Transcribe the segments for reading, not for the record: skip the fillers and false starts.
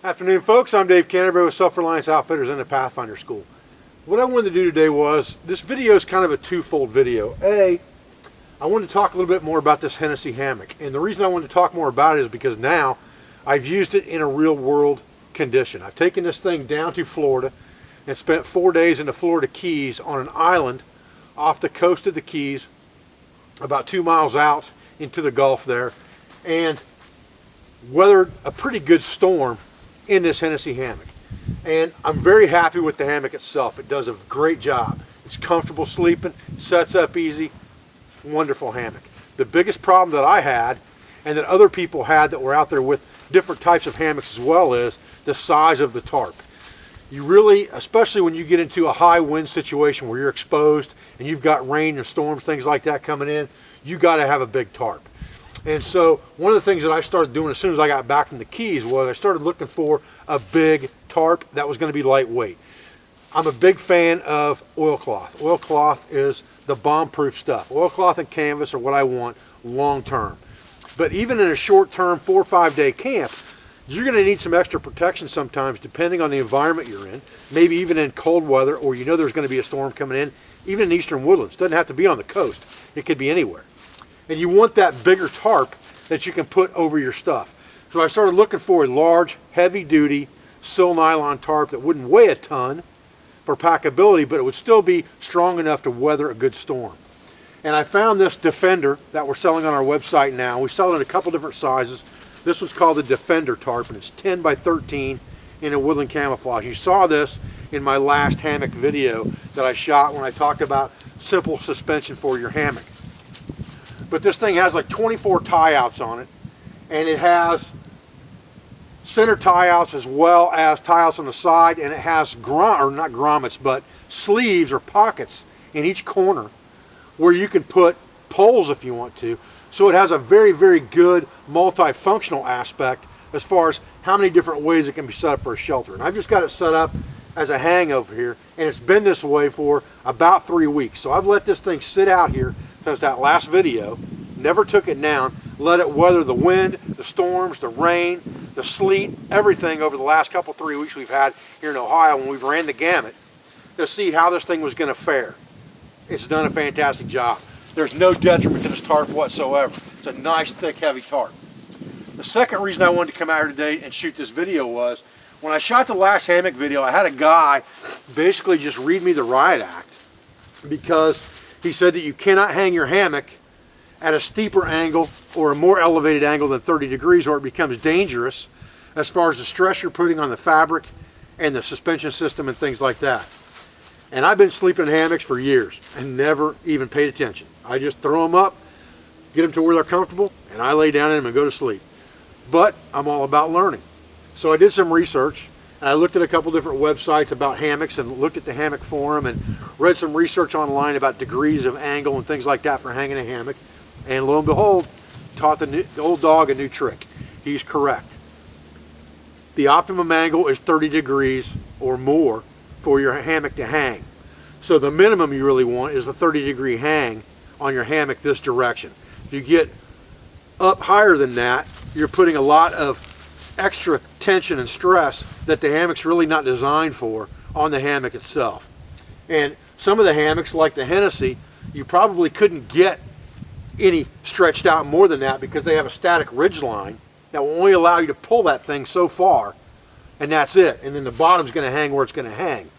Afternoon, folks. I'm Dave Canterbury with Self-Reliance Outfitters in the Pathfinder School. What I wanted to do today was, this video is kind of a twofold video. A, I wanted to talk a little bit more about this Hennessy hammock. And the reason I wanted to talk more about it is because now I've used it in a real world condition. I've taken this thing down to Florida and spent 4 days in the Florida Keys on an island off the coast of the Keys, about 2 miles out into the Gulf there, and weathered a pretty good storm in this Hennessy hammock. And I'm very happy with the hammock itself. It does a great job. It's comfortable sleeping, sets up easy, wonderful hammock. The biggest problem that I had, and that other people had that were out there with different types of hammocks as well, is the size of the tarp. You really, especially when you get into a high wind situation where you're exposed and you've got rain and storms, things like that coming in, you got to have a big tarp. And so one of the things that I started doing as soon as I got back from the Keys was I started looking for a big tarp that was going to be lightweight. I'm a big fan of oilcloth. Oilcloth is the bomb-proof stuff. Oilcloth and canvas are what I want long term. But even in a short term 4 or 5 day camp, you're going to need some extra protection sometimes depending on the environment you're in. Maybe even in cold weather, or you know there's going to be a storm coming in, even in eastern woodlands. It doesn't have to be on the coast. It could be anywhere. And you want that bigger tarp that you can put over your stuff. So I started looking for a large, heavy-duty sil nylon tarp that wouldn't weigh a ton for packability, but it would still be strong enough to weather a good storm. And I found this Defender that we're selling on our website now. We sell it in a couple different sizes. This one's called the Defender tarp, and it's 10 by 13 in a woodland camouflage. You saw this in my last hammock video that I shot when I talked about simple suspension for your hammock. But this thing has like 24 tie outs on it, and it has center tie outs as well as tie outs on the side, and it has not grommets, but sleeves or pockets in each corner where you can put poles if you want to. So it has a very, very good multifunctional aspect as far as how many different ways it can be set up for a shelter. And I've just got it set up as a hang over here, and it's been this way for about 3 weeks. So I've let this thing sit out here since that last video, never took it down, let it weather the wind, the storms, the rain, the sleet, everything over the last 3 weeks we've had here in Ohio when we've ran the gamut to see how this thing was going to fare. It's done a fantastic job. There's no detriment to this tarp whatsoever. It's a nice, thick, heavy tarp. The second reason I wanted to come out here today and shoot this video was, when I shot the last hammock video, I had a guy basically just read me the riot act, because he said that you cannot hang your hammock at a steeper angle or a more elevated angle than 30 degrees or it becomes dangerous as far as the stress you're putting on the fabric and the suspension system and things like that. And I've been sleeping in hammocks for years and never even paid attention. I just throw them up, get them to where they're comfortable, and I lay down in them and go to sleep. But I'm all about learning. So I did some research, and I looked at a couple different websites about hammocks and looked at the hammock forum and read some research online about degrees of angle and things like that for hanging a hammock. And lo and behold, taught the old dog a new trick. He's correct. The optimum angle is 30 degrees or more for your hammock to hang. So the minimum you really want is a 30-degree hang on your hammock this direction. If you get up higher than that, you're putting a lot of extra tension and stress that the hammock's really not designed for on the hammock itself. And some of the hammocks, like the Hennessy, you probably couldn't get any stretched out more than that because they have a static ridge line that will only allow you to pull that thing so far, and that's it. And then the bottom's going to hang where it's going to hang.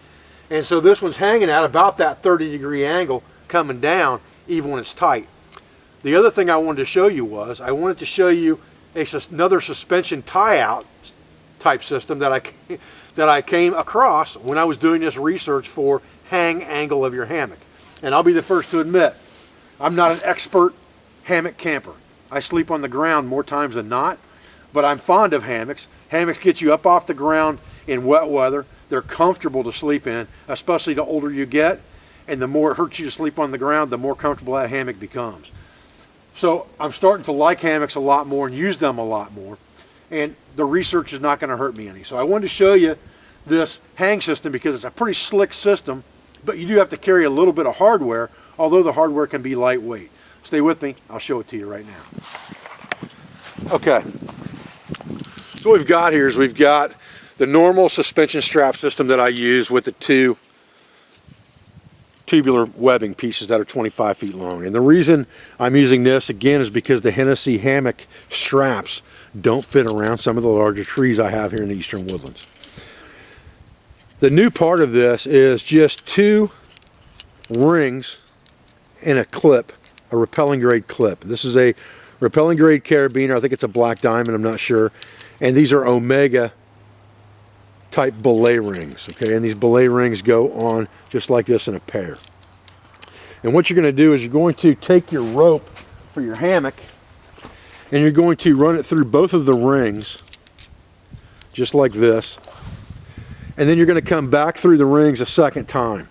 And so this one's hanging at about that 30-degree angle coming down even when it's tight. The other thing I wanted to show you was I wanted to show you another suspension tie-out type system that I came across when I was doing this research for hang angle of your hammock. And I'll be the first to admit, I'm not an expert hammock camper. I sleep on the ground more times than not, but I'm fond of hammocks. Hammocks get you up off the ground in wet weather. They're comfortable to sleep in, especially the older you get, and the more it hurts you to sleep on the ground, the more comfortable that hammock becomes. So I'm starting to like hammocks a lot more and use them a lot more, and the research is not going to hurt me any. So I wanted to show you this hang system because it's a pretty slick system, but you do have to carry a little bit of hardware, although the hardware can be lightweight. Stay with me, I'll show it to you right now. Okay, so what we've got here is we've got the normal suspension strap system that I use with the 2 tubular webbing pieces that are 25 feet long. And the reason I'm using this again is because the Hennessy hammock straps don't fit around some of the larger trees I have here in the eastern woodlands. The new part of this is just 2 rings and a clip, a repelling grade clip. This is a repelling grade carabiner. I think it's a black diamond, I'm not sure. And these are Omega type belay rings, okay? And these belay rings go on just like this in a pair. And what you're going to do is you're going to take your rope for your hammock and you're going to run it through both of the rings just like this, and then you're going to come back through the rings a second time.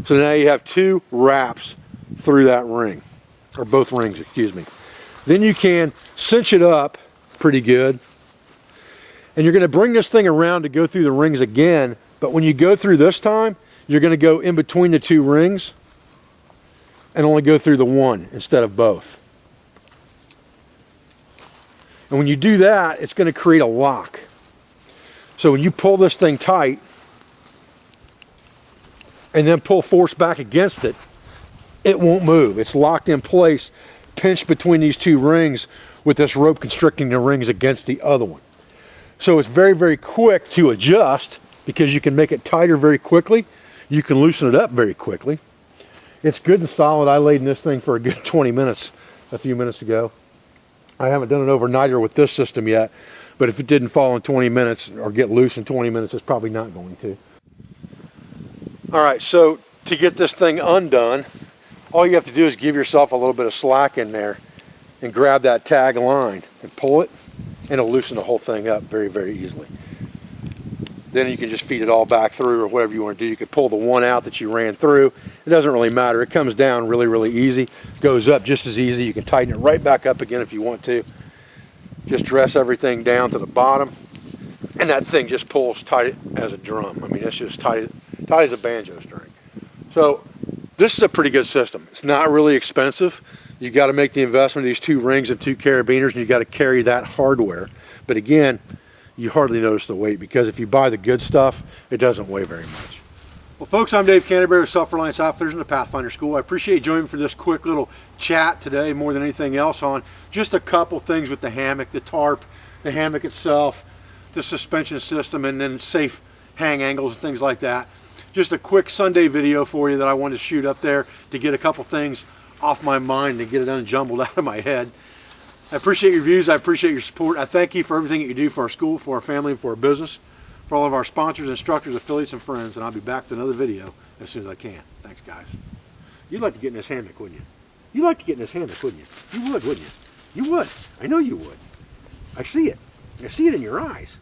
So now you have 2 wraps through that ring, or both rings, excuse me. Then you can cinch it up pretty good. And you're going to bring this thing around to go through the rings again, but when you go through this time, you're going to go in between the 2 rings and only go through the one instead of both. And when you do that, it's going to create a lock. So when you pull this thing tight and then pull force back against it, it won't move. It's locked in place, pinched between these 2 rings with this rope constricting the rings against the other one. So it's very, very quick to adjust because you can make it tighter very quickly. You can loosen it up very quickly. It's good and solid. I laid in this thing for a good 20 minutes a few minutes ago. I haven't done an overnighter with this system yet, but if it didn't fall in 20 minutes or get loose in 20 minutes, it's probably not going to. All right, so to get this thing undone, all you have to do is give yourself a little bit of slack in there and grab that tag line and pull it, and it'll loosen the whole thing up very, very easily. Then you can just feed it all back through or whatever you want to do. You could pull the one out that you ran through. It doesn't really matter. It comes down really, really easy. Goes up just as easy. You can tighten it right back up again if you want to. Just dress everything down to the bottom, and that thing just pulls tight as a drum. I mean, it's just tight as a banjo string. So this is a pretty good system. It's not really expensive. You got to make the investment of these 2 rings and 2 carabiners, and you got to carry that hardware. But again, you hardly notice the weight because if you buy the good stuff, it doesn't weigh very much. Well, folks, I'm Dave Canterbury with Self-Reliance Outfitters in the Pathfinder School. I appreciate you joining me for this quick little chat today, more than anything else, on just a couple things with the hammock, the tarp, the hammock itself, the suspension system, and then safe hang angles and things like that. Just a quick Sunday video for you that I wanted to shoot up there to get a couple things off my mind and get it unjumbled out of my head. I appreciate your views. I appreciate your support. I thank you for everything that you do for our school, for our family, and for our business, for all of our sponsors, instructors, affiliates, and friends. And I'll be back with another video as soon as I can. Thanks, guys. You'd like to get in this hammock, wouldn't you? You'd like to get in this hammock, wouldn't you? You would, wouldn't you? You would. I know you would. I see it. I see it in your eyes.